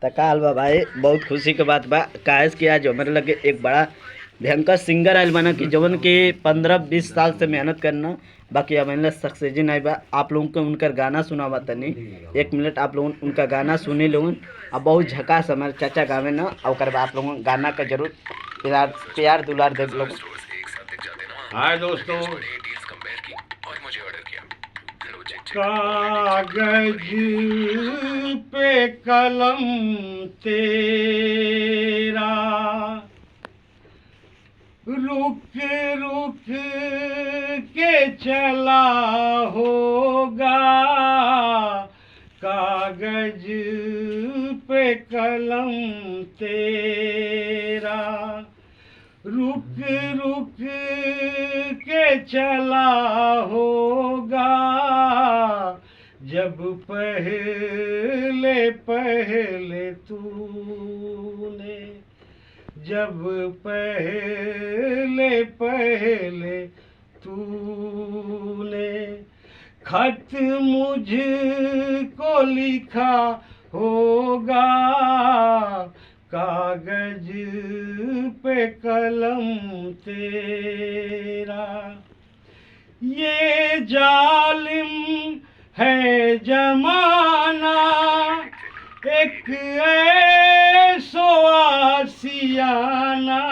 तकाल बा भाई, बहुत खुशी के बात बा। काहे कि आज हमारे लगे एक बड़ा भयंकर सिंगर आयल बना कि जवन की 15-20 साल से मेहनत करना बाकी अब सक्सेस नहीं बा। आप लोगों को उनका गाना सुनावा तनी 1 मिनट आप लोगों उनका गाना सुनी लोगन। अब बहुत झकास हमारे चाचा गावे ना और आप लोगों गाना का जरूर प्यार दुलार दे लोग। हाय दोस्तों, कागज पे कलम तेरा रुक रुक के चला होगा, कागज पे कलम तेरा रुक रुक के चला होगा, जब पहले पहले तूने जब पहले पहले तूने खत मुझको लिखा होगा, कागज पे कलम तेरा। ये जालिम है जमाना एक ऐसो आसियाना,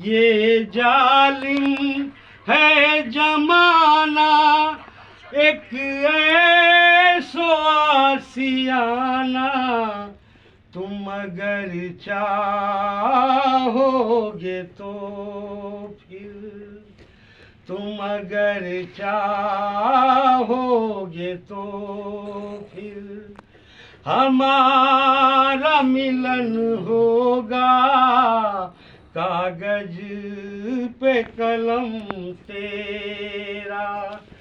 ये जालिम है जमाना एक ऐसो आसियाना, तुम अगर चाहोगे तो फिर तुम अगर चाहोगे तो फिर हमारा मिलन होगा, कागज पे कलम तेरा।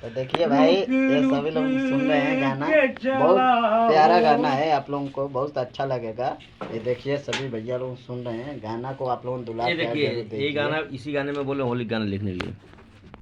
तो देखिए भाई, ये सभी लोग सुन रहे हैं गाना, बहुत प्यारा गाना है, आप लोगों को बहुत अच्छा लगेगा। ये देखिए सभी भैया लोग सुन रहे हैं गाना को, आप लोगों दुलार ये देखिए ये गाना, इसी गाने में बोले होली गाना लिखने के लिए।